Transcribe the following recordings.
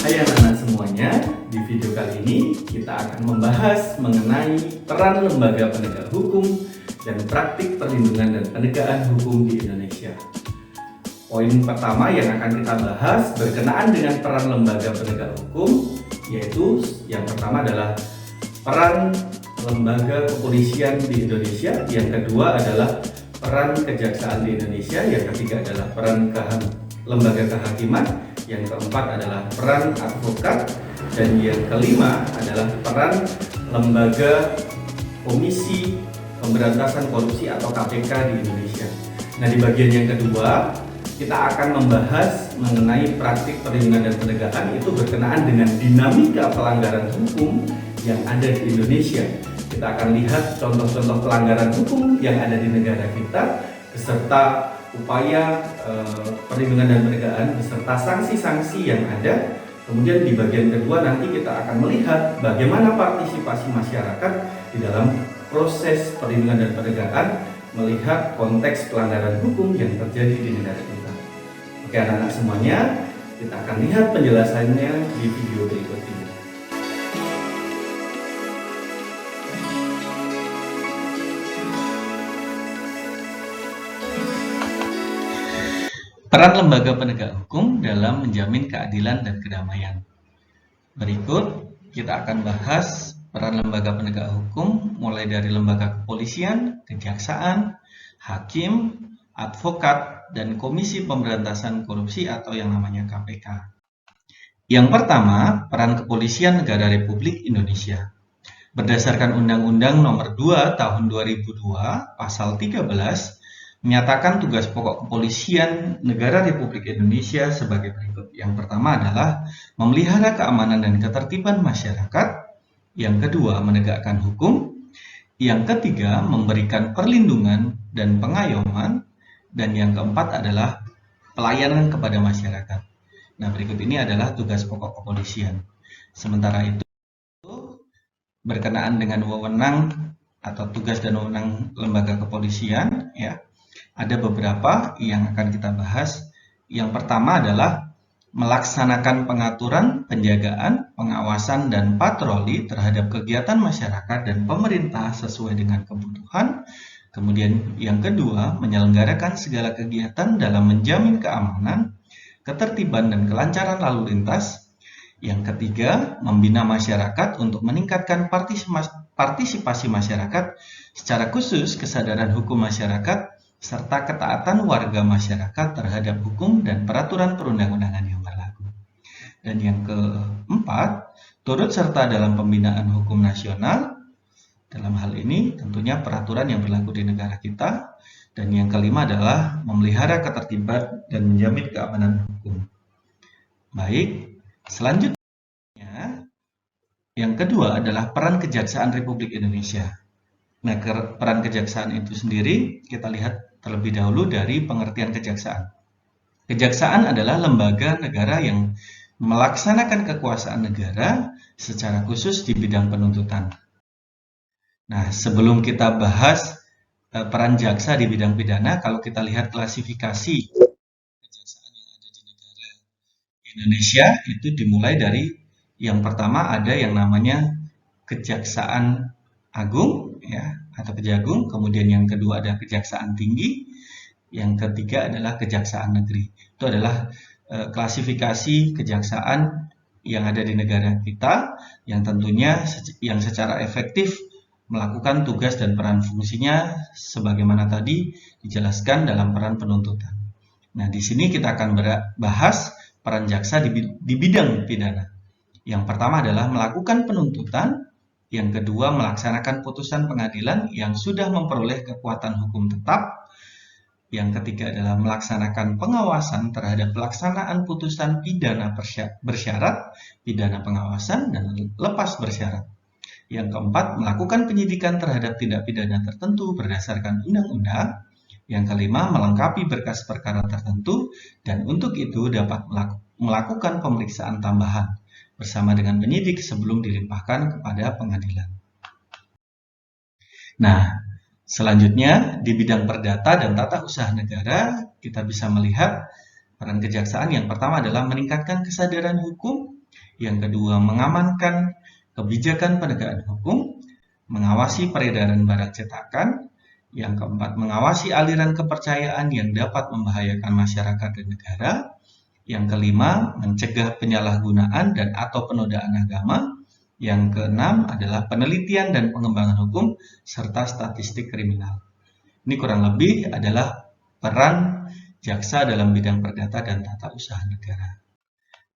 Hai anak-anak semuanya, di video kali ini kita akan membahas mengenai peran lembaga penegak hukum dan praktik perlindungan dan penegakan hukum di Indonesia. Poin pertama yang akan kita bahas berkenaan dengan peran lembaga penegak hukum, yaitu yang pertama adalah peran lembaga kepolisian di Indonesia, yang kedua adalah peran kejaksaan di Indonesia, yang ketiga adalah peran lembaga kehakiman, yang keempat adalah peran advokat, dan yang kelima adalah peran lembaga Komisi Pemberantasan Korupsi atau KPK di Indonesia. Nah, di bagian yang kedua kita akan membahas mengenai praktik perlindungan dan penegakan itu berkenaan dengan dinamika pelanggaran hukum yang ada di Indonesia. Kita akan lihat contoh-contoh pelanggaran hukum yang ada di negara kita beserta upaya perlindungan dan penegakan beserta sanksi-sanksi yang ada. Kemudian di bagian kedua nanti kita akan melihat bagaimana partisipasi masyarakat di dalam proses perlindungan dan penegakan melihat konteks pelanggaran hukum yang terjadi di negara kita. Oke anak-anak semuanya, kita akan lihat penjelasannya di video berikut ini. Peran lembaga penegak hukum dalam menjamin keadilan dan kedamaian. Berikut kita akan bahas peran lembaga penegak hukum mulai dari lembaga kepolisian, kejaksaan, hakim, advokat, dan Komisi Pemberantasan Korupsi atau yang namanya KPK. Yang pertama, peran kepolisian negara Republik Indonesia. Berdasarkan Undang-Undang Nomor 2 Tahun 2002, Pasal 13, menyatakan tugas pokok kepolisian negara Republik Indonesia sebagai berikut. Yang pertama adalah memelihara keamanan dan ketertiban masyarakat. Yang kedua, menegakkan hukum. Yang ketiga, memberikan perlindungan dan pengayoman. Dan yang keempat adalah pelayanan kepada masyarakat. Nah, berikut ini adalah tugas pokok kepolisian. Sementara itu, berkenaan dengan wewenang atau tugas dan wewenang lembaga kepolisian, ya, ada beberapa yang akan kita bahas. Yang pertama adalah melaksanakan pengaturan, penjagaan, pengawasan, dan patroli terhadap kegiatan masyarakat dan pemerintah sesuai dengan kebutuhan. Kemudian yang kedua, menyelenggarakan segala kegiatan dalam menjamin keamanan, ketertiban, dan kelancaran lalu lintas. Yang ketiga, membina masyarakat untuk meningkatkan partisipasi masyarakat, secara khusus kesadaran hukum masyarakat, serta ketaatan warga masyarakat terhadap hukum dan peraturan perundang-undangan yang berlaku. Dan yang keempat, turut serta dalam pembinaan hukum nasional, dalam hal ini tentunya peraturan yang berlaku di negara kita. Dan yang kelima adalah memelihara ketertiban dan menjamin keamanan hukum. Baik, selanjutnya yang kedua adalah peran Kejaksaan Republik Indonesia. Nah, peran kejaksaan itu sendiri kita lihat terlebih dahulu dari pengertian kejaksaan. Kejaksaan adalah lembaga negara yang melaksanakan kekuasaan negara secara khusus di bidang penuntutan. Nah, sebelum kita bahas peran jaksa di bidang pidana, kalau kita lihat klasifikasi kejaksaan yang ada di negara Indonesia itu dimulai dari yang pertama ada yang namanya Kejaksaan Agung, ya, atau Kejagung. Kemudian yang kedua ada Kejaksaan Tinggi, yang ketiga adalah Kejaksaan Negeri. Itu adalah klasifikasi kejaksaan yang ada di negara kita, yang tentunya yang secara efektif melakukan tugas dan peran fungsinya sebagaimana tadi dijelaskan dalam peran penuntutan. Nah, di sini kita akan bahas peran jaksa di bidang pidana. Yang pertama adalah melakukan penuntutan. Yang kedua, melaksanakan putusan pengadilan yang sudah memperoleh kekuatan hukum tetap. Yang ketiga adalah melaksanakan pengawasan terhadap pelaksanaan putusan pidana bersyarat, pidana pengawasan, dan lepas bersyarat. Yang keempat, melakukan penyidikan terhadap tindak pidana tertentu berdasarkan undang-undang. Yang kelima, melengkapi berkas perkara tertentu, dan untuk itu dapat melakukan pemeriksaan tambahan bersama dengan penyidik sebelum dilimpahkan kepada pengadilan. Nah, selanjutnya di bidang perdata dan tata usaha negara, kita bisa melihat peran kejaksaan yang pertama adalah meningkatkan kesadaran hukum Yang kedua, mengamankan kebijakan penegakan hukum, mengawasi peredaran barang cetakan. Yang keempat, mengawasi aliran kepercayaan yang dapat membahayakan masyarakat dan negara. Yang kelima, mencegah penyalahgunaan dan atau penodaan agama. Yang keenam adalah penelitian dan pengembangan hukum serta statistik kriminal. Ini kurang lebih adalah peran jaksa dalam bidang perdata dan tata usaha negara.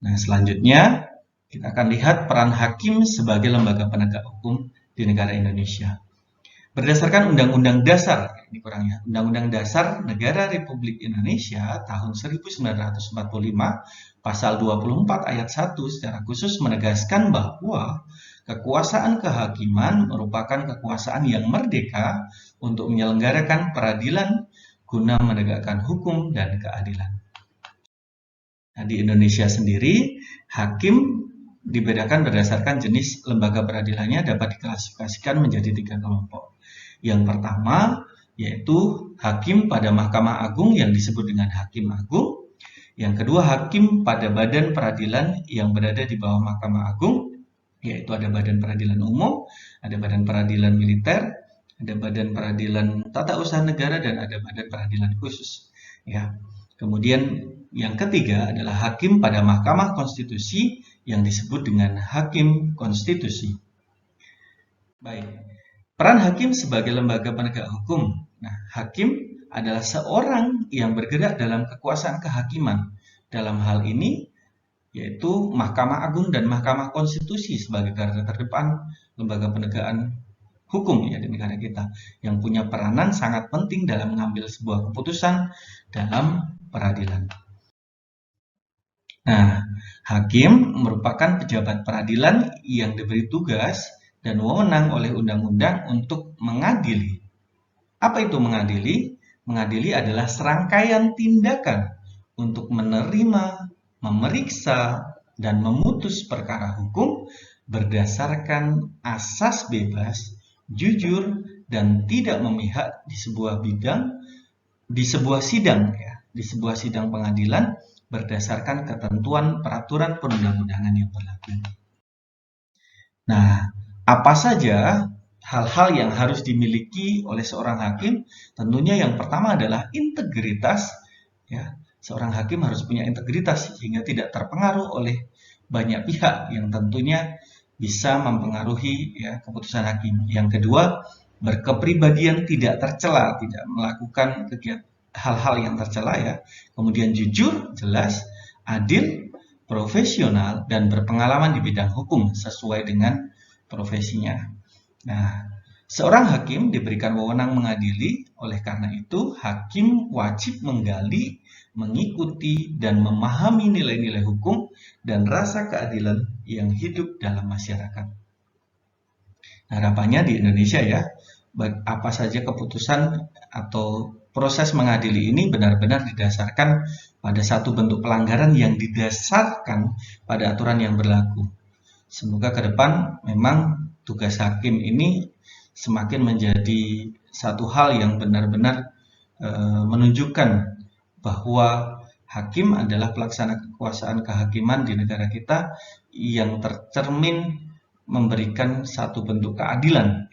Nah, selanjutnya kita akan lihat peran hakim sebagai lembaga penegak hukum di negara Indonesia. Berdasarkan Undang-Undang Dasar, ini kurangnya, Undang-Undang Dasar Negara Republik Indonesia tahun 1945, pasal 24 ayat 1 secara khusus menegaskan bahwa kekuasaan kehakiman merupakan kekuasaan yang merdeka untuk menyelenggarakan peradilan guna menegakkan hukum dan keadilan. Nah, di Indonesia sendiri, hakim dibedakan berdasarkan jenis lembaga peradilannya dapat diklasifikasikan menjadi 3 kelompok. Yang pertama yaitu hakim pada Mahkamah Agung yang disebut dengan Hakim Agung. Yang kedua, hakim pada badan peradilan yang berada di bawah Mahkamah Agung, yaitu ada Badan Peradilan Umum, ada Badan Peradilan Militer, ada Badan Peradilan Tata Usaha Negara, dan ada Badan Peradilan Khusus. Ya. Kemudian yang ketiga adalah hakim pada Mahkamah Konstitusi yang disebut dengan Hakim Konstitusi. Baik. Peran hakim sebagai lembaga penegak hukum. Nah, hakim adalah seorang yang bergerak dalam kekuasaan kehakiman. Dalam hal ini, yaitu Mahkamah Agung dan Mahkamah Konstitusi sebagai garda terdepan lembaga penegakan hukum ya di negara kita, yang punya peranan sangat penting dalam mengambil sebuah keputusan dalam peradilan. Nah, hakim merupakan pejabat peradilan yang diberi tugas dan wewenang oleh undang-undang untuk mengadili. Apa itu mengadili? Mengadili adalah serangkaian tindakan untuk menerima, memeriksa, dan memutus perkara hukum berdasarkan asas bebas, jujur, dan tidak memihak di sebuah sidang pengadilan berdasarkan ketentuan peraturan perundang-undangan yang berlaku. Nah, apa saja hal-hal yang harus dimiliki oleh seorang hakim? Tentunya yang pertama adalah integritas. Ya, seorang hakim harus punya integritas sehingga tidak terpengaruh oleh banyak pihak yang tentunya bisa mempengaruhi ya, keputusan hakim. Yang kedua, berkepribadian tidak tercela, tidak melakukan hal-hal yang tercela ya. Kemudian jujur, jelas, adil, profesional, dan berpengalaman di bidang hukum sesuai dengan profesinya. Nah, seorang hakim diberikan wewenang mengadili, oleh karena itu hakim wajib menggali, mengikuti, dan memahami nilai-nilai hukum dan rasa keadilan yang hidup dalam masyarakat. Harapannya di Indonesia ya, apa saja keputusan atau proses mengadili ini benar-benar didasarkan pada satu bentuk pelanggaran yang didasarkan pada aturan yang berlaku. Semoga ke depan memang tugas hakim ini semakin menjadi satu hal yang benar-benar menunjukkan bahwa hakim adalah pelaksana kekuasaan kehakiman di negara kita yang tercermin memberikan satu bentuk keadilan.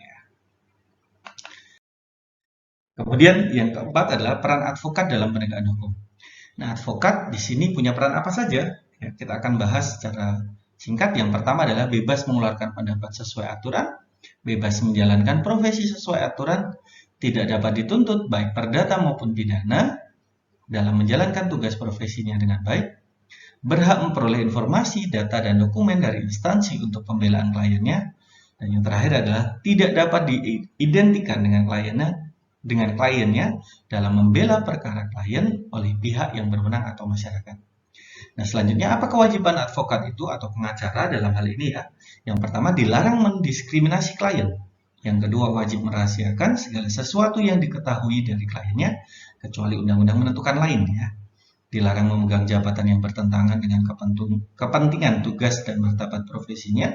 Kemudian yang keempat adalah peran advokat dalam penegakan hukum. Nah, advokat di sini punya peran apa saja? Ya, kita akan bahas secara singkat. Yang pertama adalah bebas mengeluarkan pendapat sesuai aturan, bebas menjalankan profesi sesuai aturan, tidak dapat dituntut baik perdata maupun pidana dalam menjalankan tugas profesinya dengan baik, berhak memperoleh informasi, data, dan dokumen dari instansi untuk pembelaan kliennya, dan yang terakhir adalah tidak dapat diidentikan dengan kliennya dalam membela perkara klien oleh pihak yang berwenang atau masyarakat. Nah, selanjutnya apa kewajiban advokat itu atau pengacara dalam hal ini ya? Yang pertama, dilarang mendiskriminasi klien. Yang kedua, wajib merahasiakan segala sesuatu yang diketahui dari kliennya, kecuali undang-undang menentukan lain ya. Dilarang memegang jabatan yang bertentangan dengan kepentingan tugas dan martabat profesinya.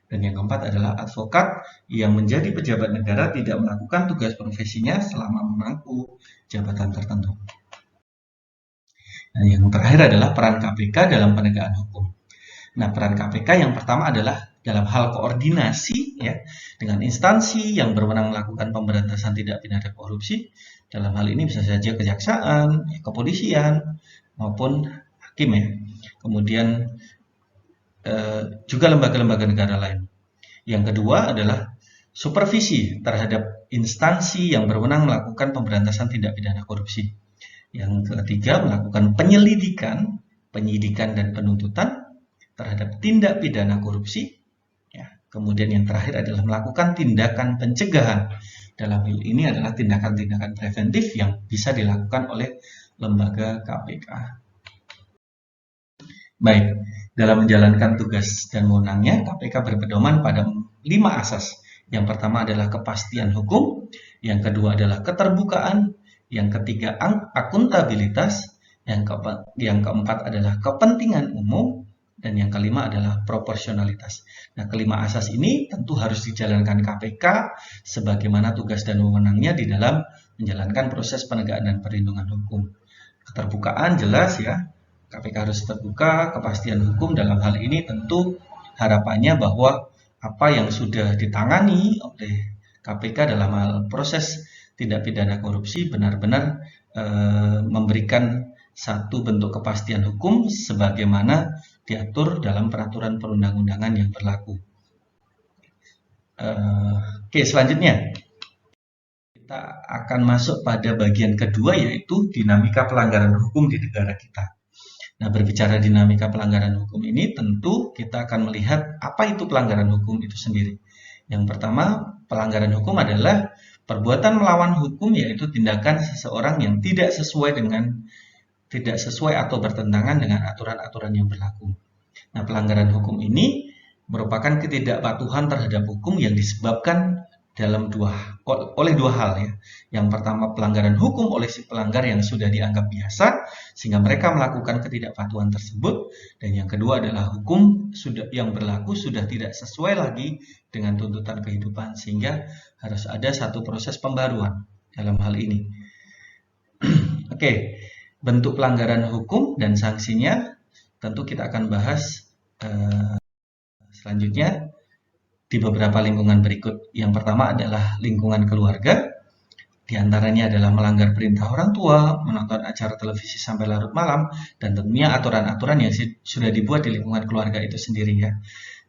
Dan yang keempat adalah advokat yang menjadi pejabat negara tidak melakukan tugas profesinya selama memangku jabatan tertentu. Nah, yang terakhir adalah peran KPK dalam penegakan hukum. Nah, peran KPK yang pertama adalah dalam hal koordinasi ya dengan instansi yang berwenang melakukan pemberantasan tindak pidana korupsi. Dalam hal ini bisa saja kejaksaan, kepolisian maupun hakim ya. Kemudian juga lembaga-lembaga negara lain. Yang kedua adalah supervisi terhadap instansi yang berwenang melakukan pemberantasan tindak pidana korupsi. Yang ketiga, melakukan penyelidikan, penyidikan dan penuntutan terhadap tindak pidana korupsi. Ya. Kemudian yang terakhir adalah melakukan tindakan pencegahan. Dalam hal ini adalah tindakan-tindakan preventif yang bisa dilakukan oleh lembaga KPK. Baik, dalam menjalankan tugas dan wewenangnya, KPK berpedoman pada 5 asas. Yang pertama adalah kepastian hukum, yang kedua adalah keterbukaan, yang ketiga akuntabilitas, yang keempat adalah kepentingan umum, dan yang kelima adalah proporsionalitas. Nah, kelima asas ini tentu harus dijalankan KPK sebagaimana tugas dan wewenangnya di dalam menjalankan proses penegakan dan perlindungan hukum. Keterbukaan jelas ya, KPK harus terbuka, kepastian hukum dalam hal ini tentu harapannya bahwa apa yang sudah ditangani oleh KPK dalam hal proses tindak pidana korupsi benar-benar memberikan satu bentuk kepastian hukum sebagaimana diatur dalam peraturan perundang-undangan yang berlaku. Oke, selanjutnya kita akan masuk pada bagian kedua, yaitu dinamika pelanggaran hukum di negara kita. Nah, berbicara dinamika pelanggaran hukum ini, tentu kita akan melihat apa itu pelanggaran hukum itu sendiri. Yang pertama, pelanggaran hukum adalah perbuatan melawan hukum, yaitu tindakan seseorang yang tidak sesuai atau bertentangan dengan aturan-aturan yang berlaku. Nah, pelanggaran hukum ini merupakan ketidakpatuhan terhadap hukum yang disebabkan oleh dua hal ya. Yang pertama, pelanggaran hukum oleh si pelanggar yang sudah dianggap biasa sehingga mereka melakukan ketidakpatuhan tersebut, dan yang kedua adalah hukum yang berlaku sudah tidak sesuai lagi dengan tuntutan kehidupan sehingga harus ada satu proses pembaruan dalam hal ini. Oke, bentuk pelanggaran hukum dan sanksinya tentu kita akan bahas selanjutnya di beberapa lingkungan berikut. Yang pertama adalah lingkungan keluarga. Di antaranya adalah melanggar perintah orang tua, menonton acara televisi sampai larut malam, dan tentunya aturan-aturan yang sudah dibuat di lingkungan keluarga itu sendiri ya,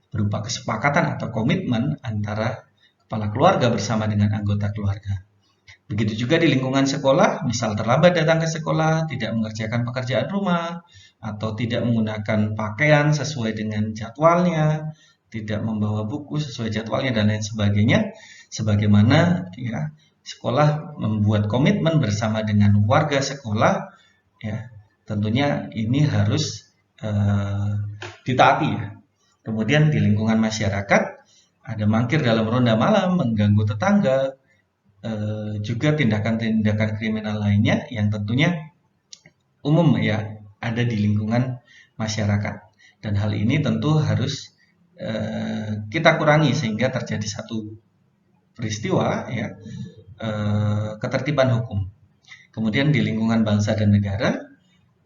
berupa kesepakatan atau komitmen antara kepala keluarga bersama dengan anggota keluarga. Begitu juga di lingkungan sekolah, misal terlambat datang ke sekolah, tidak mengerjakan pekerjaan rumah, atau tidak menggunakan pakaian sesuai dengan jadwalnya, tidak membawa buku sesuai jadwalnya dan lain sebagainya, sebagaimana ya sekolah membuat komitmen bersama dengan warga sekolah ya, tentunya ini harus ditaati ya. Kemudian di lingkungan masyarakat ada mangkir dalam ronda malam, mengganggu tetangga, juga tindakan-tindakan kriminal lainnya yang tentunya umum ya ada di lingkungan masyarakat, dan hal ini tentu harus kita kurangi sehingga terjadi satu peristiwa ya ketertiban hukum. Kemudian di lingkungan bangsa dan negara,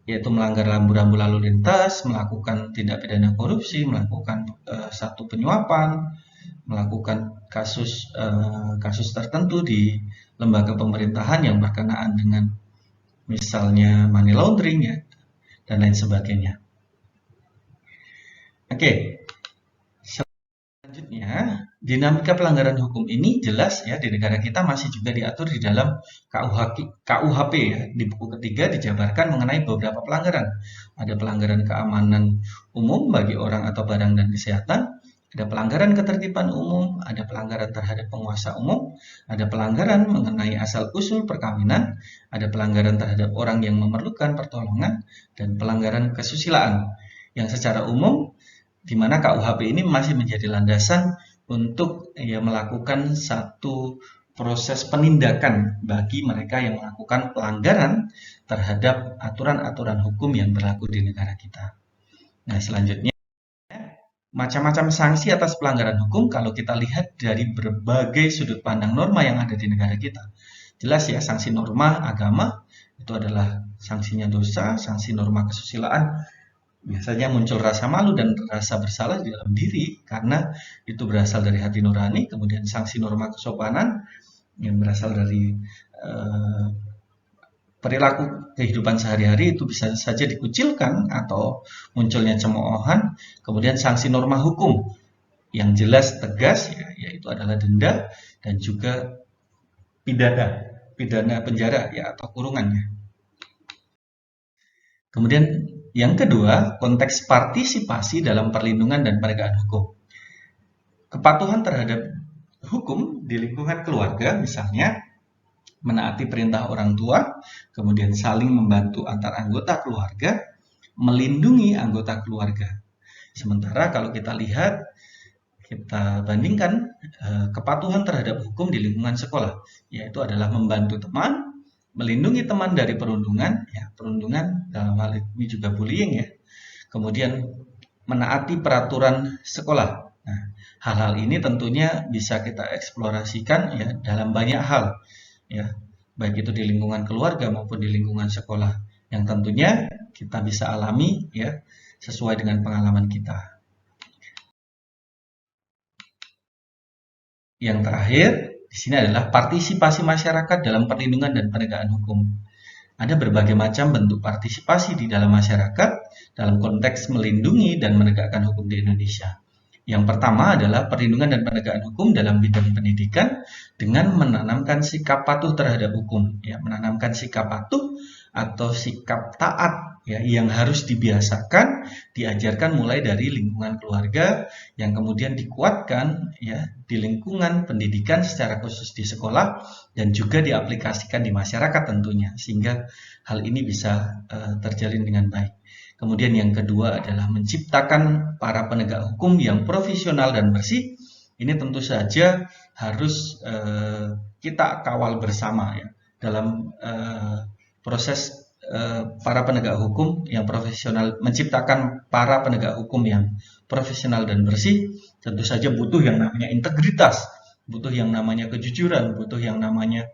yaitu melanggar rambu-rambu lalu lintas, melakukan tindak pidana korupsi, melakukan satu penyuapan, melakukan kasus tertentu di lembaga pemerintahan yang berkenaan dengan misalnya money laundering ya, dan lain sebagainya. Oke. Selanjutnya, dinamika pelanggaran hukum ini jelas ya di negara kita masih juga diatur di dalam KUHP ya. Di buku ketiga dijabarkan mengenai beberapa pelanggaran. Ada pelanggaran keamanan umum bagi orang atau barang dan kesehatan, ada pelanggaran ketertiban umum, ada pelanggaran terhadap penguasa umum, ada pelanggaran mengenai asal-usul perkawinan, ada pelanggaran terhadap orang yang memerlukan pertolongan, dan pelanggaran kesusilaan yang secara umum di mana KUHP ini masih menjadi landasan untuk ya melakukan satu proses penindakan bagi mereka yang melakukan pelanggaran terhadap aturan-aturan hukum yang berlaku di negara kita. Nah, selanjutnya macam-macam sanksi atas pelanggaran hukum kalau kita lihat dari berbagai sudut pandang norma yang ada di negara kita. Jelas ya, sanksi norma agama itu adalah sanksinya dosa, sanksi norma kesusilaan biasanya muncul rasa malu dan rasa bersalah di dalam diri karena itu berasal dari hati nurani, kemudian sanksi norma kesopanan yang berasal dari eh, perilaku kehidupan sehari-hari itu bisa saja dikucilkan atau munculnya cemoohan, kemudian sanksi norma hukum yang jelas tegas ya, yaitu adalah denda dan juga pidana, pidana penjara ya atau kurungannya. Kemudian yang kedua, konteks partisipasi dalam perlindungan dan penegakan hukum. Kepatuhan terhadap hukum di lingkungan keluarga misalnya menaati perintah orang tua, kemudian saling membantu antar anggota keluarga, melindungi anggota keluarga. Sementara kalau kita lihat, kita bandingkan kepatuhan terhadap hukum di lingkungan sekolah, yaitu adalah membantu teman, melindungi teman dari perundungan, ya perundungan dalam hal ini juga bullying ya. Kemudian menaati peraturan sekolah. Nah, hal-hal ini tentunya bisa kita eksplorasikan ya dalam banyak hal ya, baik itu di lingkungan keluarga maupun di lingkungan sekolah yang tentunya kita bisa alami ya sesuai dengan pengalaman kita. Yang terakhir di sini adalah partisipasi masyarakat dalam perlindungan dan penegakan hukum. Ada berbagai macam bentuk partisipasi di dalam masyarakat dalam konteks melindungi dan menegakkan hukum di Indonesia. Yang pertama adalah perlindungan dan penegakan hukum dalam bidang pendidikan dengan menanamkan sikap patuh terhadap hukum, ya, menanamkan sikap patuh atau sikap taat ya yang harus dibiasakan, diajarkan mulai dari lingkungan keluarga yang kemudian dikuatkan ya di lingkungan pendidikan secara khusus di sekolah dan juga diaplikasikan di masyarakat tentunya sehingga hal ini bisa terjalin dengan baik. Kemudian yang kedua adalah menciptakan para penegak hukum yang profesional dan bersih. Ini tentu saja harus kita kawal bersama ya dalam proses para penegak hukum yang profesional, menciptakan para penegak hukum yang profesional dan bersih. Tentu saja butuh yang namanya integritas, butuh yang namanya kejujuran, butuh yang namanya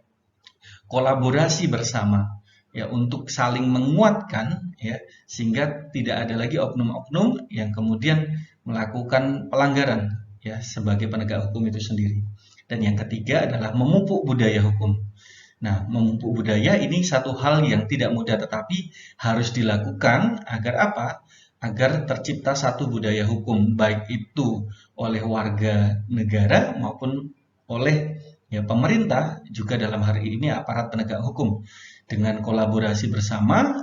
kolaborasi bersama ya untuk saling menguatkan ya sehingga tidak ada lagi oknum-oknum yang kemudian melakukan pelanggaran ya sebagai penegak hukum itu sendiri. Dan yang ketiga adalah memupuk budaya hukum. Nah, memupuk budaya ini satu hal yang tidak mudah tetapi harus dilakukan agar apa? Agar tercipta satu budaya hukum baik itu oleh warga negara maupun oleh ya pemerintah juga dalam hari ini aparat penegak hukum dengan kolaborasi bersama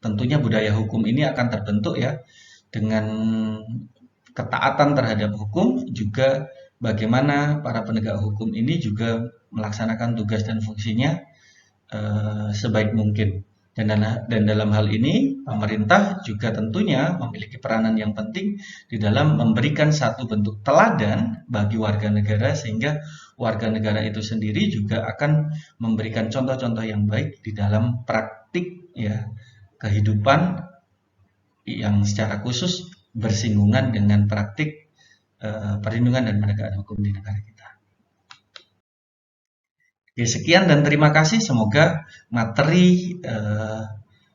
tentunya budaya hukum ini akan terbentuk ya dengan ketaatan terhadap hukum juga bagaimana para penegak hukum ini juga melaksanakan tugas dan fungsinya sebaik mungkin. Dan dalam hal ini pemerintah juga tentunya memiliki peranan yang penting di dalam memberikan satu bentuk teladan bagi warga negara sehingga warga negara itu sendiri juga akan memberikan contoh-contoh yang baik di dalam praktik ya kehidupan yang secara khusus bersinggungan dengan praktik perlindungan dan penegakan hukum di negara kita. Oke, sekian dan terima kasih. Semoga materi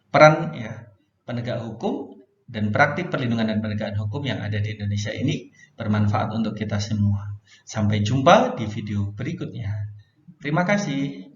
peran ya, penegak hukum dan praktik perlindungan dan penegakan hukum yang ada di Indonesia ini bermanfaat untuk kita semua. Sampai jumpa di video berikutnya. Terima kasih.